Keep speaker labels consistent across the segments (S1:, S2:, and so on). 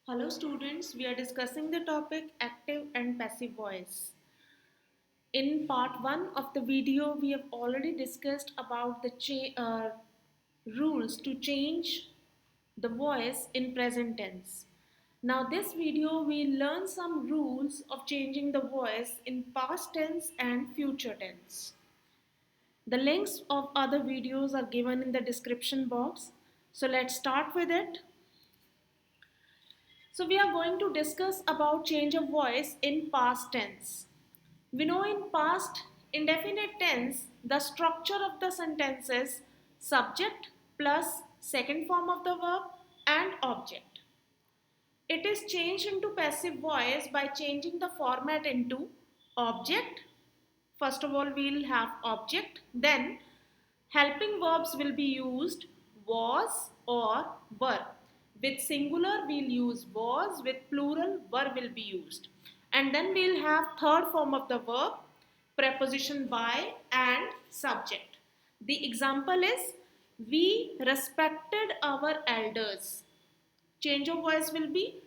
S1: Hello students, we are discussing the topic active and passive voice. In part 1 of the video, we have already discussed about the rules to change the voice in present tense. Now this video we learn some rules of changing the voice in past tense and future tense. The links of other videos are given in the description box. So let's start with it. So we are going to discuss about change of voice in past tense. We know in past indefinite tense, the structure of the sentence is subject plus second form of the verb and object. It is changed into passive voice by changing the format into object. First of all, we'll have object, then helping verbs will be used was or were. With singular we'll use was, with plural were will be used. And then we'll have third form of the verb, preposition by and subject. The example is we respected our elders. Change of voice will be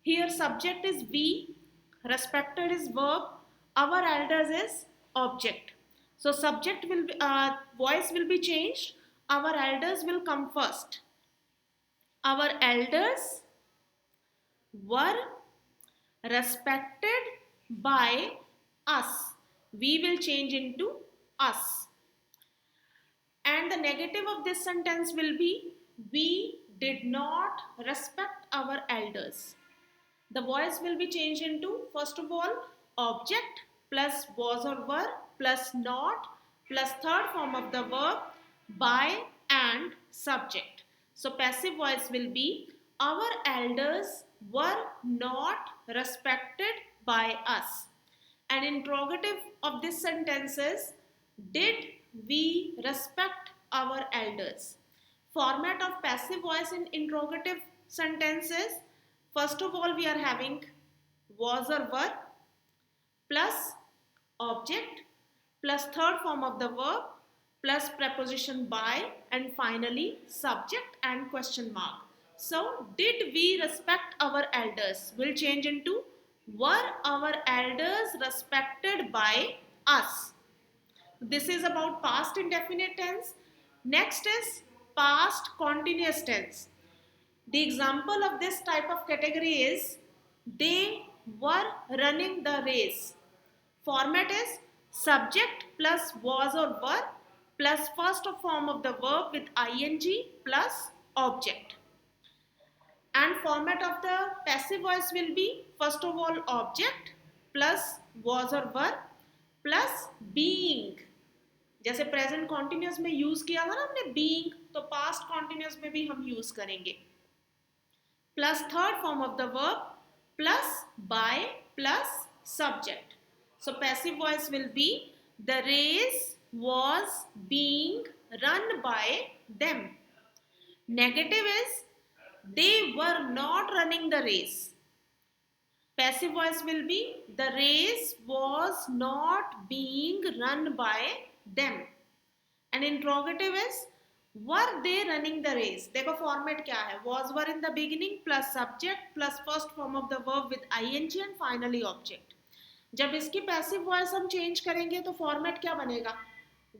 S1: here subject is we, respected is verb, our elders is object. So subject will be, voice will be changed. Our elders will come first. Our elders were respected by us. We will change into us. And the negative of this sentence will be we did not respect our elders. The voice will be changed into, first of all, object plus was or were plus not plus third form of the verb by and subject. So passive voice will be our elders were not respected by us. And interrogative of this sentence is did we respect our elders? Format of passive voice in interrogative sentences. First of all, we are having was or were plus object plus third form of the verb plus preposition by and finally subject and question mark. So, did we respect our elders? Will change into were our elders respected by us? This is about past indefinite tense. Next is past continuous tense. The example of this type of category is they were running the race. Format is subject plus was or were plus first form of the verb with ing plus object. And format of the passive voice will be first of all object plus was or were plus being. जैसे present continuous में use किया था ना हमने being, तो past continuous में भी हम यूज करेंगे plus third form of the verb plus by plus subject. So passive voice will be the race was being run by them. Negative is they were not running the race. Passive voice will be the race was not being run by them. And interrogative is were they running the race? देखो format क्या है, was were in the beginning plus subject plus first form of the verb with ing and finally object. जब इसकी passive voice हम change करेंगे तो format क्या बनेगा,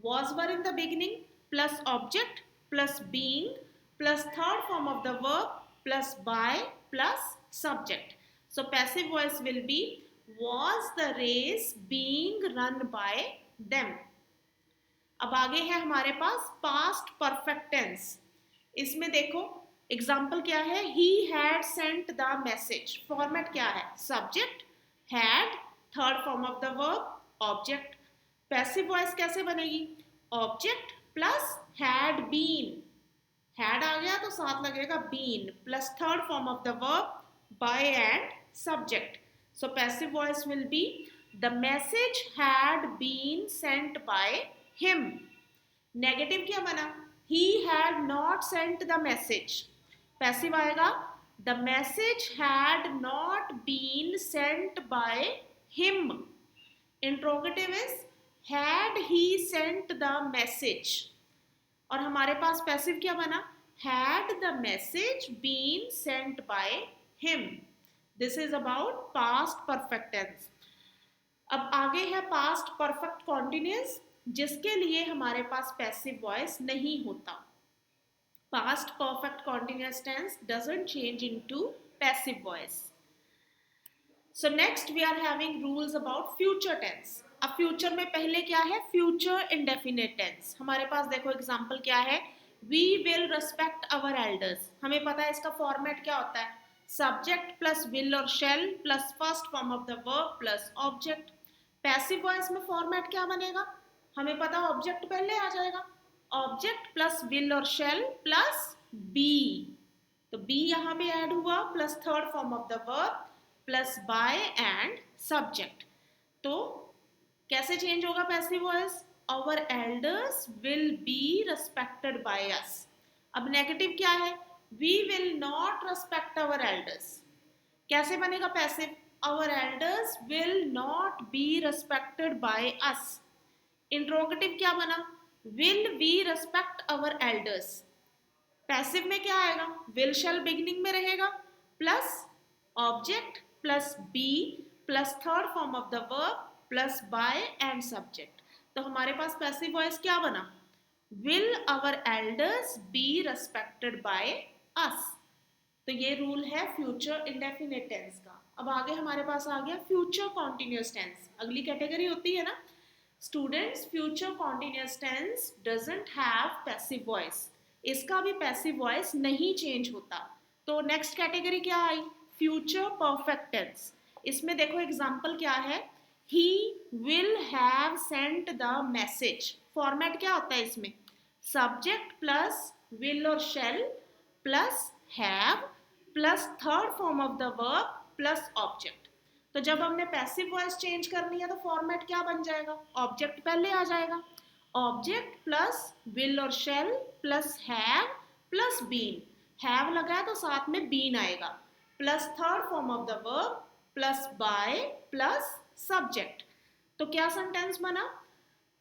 S1: was were in the beginning plus object plus being plus third form of the verb plus by plus subject. So passive voice will be was the race being run by them. अब आगे है हमारे पास past perfect tense. इसमें देखो example क्या है, he had sent the message. Format क्या है, subject had third form of the verb object. Passive voice कैसे बनेगी, object plus had been. Had आ गया तो साथ लगेगा been plus third form of the verb by and subject. So passive voice will be the message had been sent by him. Negative क्या बना, he had not sent the message. Passive आएगा the message had not been sent by him. Interrogative is had he sent the message. और हमारे पास passive क्या बना, had the message been sent by him. This is about past perfect tense. अब आगे है past perfect continuous, जिसके लिए हमारे पास पैसिव वॉइस नहीं होता. Past perfect continuous tense doesn't change into passive voice. So next we are having rules about future tense. अब फ्यूचर में पहले क्या है, फ्यूचर इंडेफिनिट टेंस. हमारे पास देखो एग्जांपल क्या है, we will respect our elders. हमें पता है इसका फॉर्मेट क्या होता है, सब्जेक्ट प्लस विल और shall plus first form of the verb plus object. Passive voice में फॉर्मेट क्या बनेगा, हमें पता ऑब्जेक्ट पहले आ जाएगा, ऑब्जेक्ट प्लस विल और शेल प्लस बी. तो बी यहाँ पे ऐड हुआ plus third form of the verb plus by and subject. तो कैसे चेंज होगा passive voice, our elders will be respected by us. अब नेगेटिव क्या है, we will not respect our elders. कैसे बनेगा passive, our elders will not be respected by us. Interrogative क्या बना, will we respect our elders. Passive में क्या आएगा, विल शैल बिगिनिंग में रहेगा plus object plus be plus third form of the verb plus by and subject. तो हमारे पास पैसिव वॉइस क्या बना, will our elders B respected by अस. तो ये रूल है फ्यूचर इंडेफिनिट टेंस का. अब आगे हमारे पास आ गया फ्यूचर कॉन्टिन्यूअस टेंस. अगली कैटेगरी होती है ना students, future continuous tense doesn't have passive voice. इसका भी पैसिव वॉइस नहीं चेंज होता. तो नेक्स्ट कैटेगरी क्या आई, फ्यूचर परफेक्ट टेंस. इसमें देखो एग्जांपल क्या है, he will have sent the message. Format क्या होता है इसमें, सब्जेक्ट प्लस विल और shall plus have plus third form of the verb plus object. तो जब हमने पैसिव वॉइस चेंज करनी है तो फॉर्मेट क्या बन जाएगा, ऑब्जेक्ट पहले आ जाएगा, ऑब्जेक्ट प्लस विल और shall plus have plus been. Have लगा है तो साथ में बीन आएगा plus third form of the verb plus by plus subject. तो क्या सेंटेंस बना,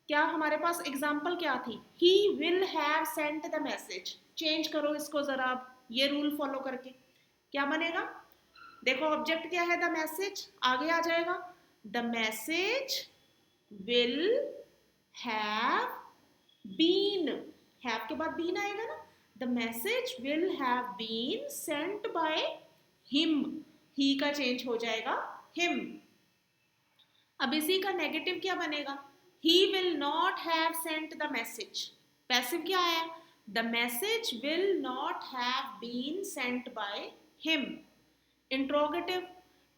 S1: क्या हमारे पास एग्जाम्पल क्या थी, he will have sent the message. Change करो इसको जरा आप ये रूल फॉलो करके, क्या बनेगा, देखो ऑब्जेक्ट क्या है, द मैसेज, आगे आ जाएगा the message will have been. Have के बाद बीन आएगा ना, the message will have been sent by him. He का चेंज हो जाएगा हिम. अब इसी का नेगेटिव क्या बनेगा, he will not have sent the message. Passive क्या आया, the message will not have been sent by him. Interrogative,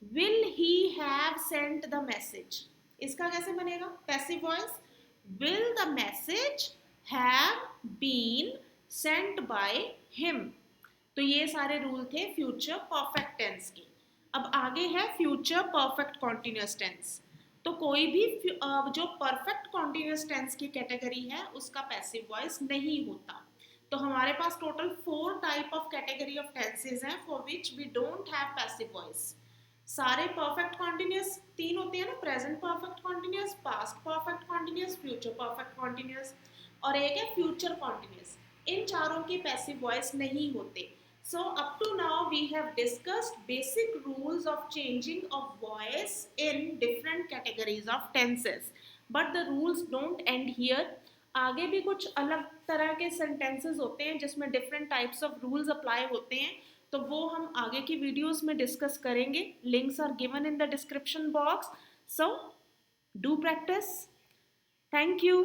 S1: will he have sent the message. इसका कैसे बनेगा passive voice, will the message have been sent by him. तो ये सारे rule थे future perfect tense के. अब आगे है फ्यूचर परफेक्ट कॉन्टिन्यूअस टेंस. तो कोई भी जो परफेक्ट कॉन्टिन्यूअस टेंस की कैटेगरी है उसका पैसिव वॉइस नहीं होता. तो हमारे पास total 4 type of category of tenses हैं for which we don't have passive voice. सारे परफेक्ट कॉन्टिन्यूअस 3 होते हैं ना, present perfect continuous, past perfect continuous, future perfect continuous और एक है फ्यूचर कॉन्टिन्यूअस. इन चारों की पैसिव वॉइस नहीं होते. So up to now we have discussed basic rules of changing of voice in different categories of tenses. But the rules don't end here. आगे भी कुछ अलग तरह के sentences होते हैं जिसमें different types of rules apply होते हैं. तो वो हम आगे की वीडियोस में डिस्कस करेंगे. Links are given in the description box. So do practice. Thank you.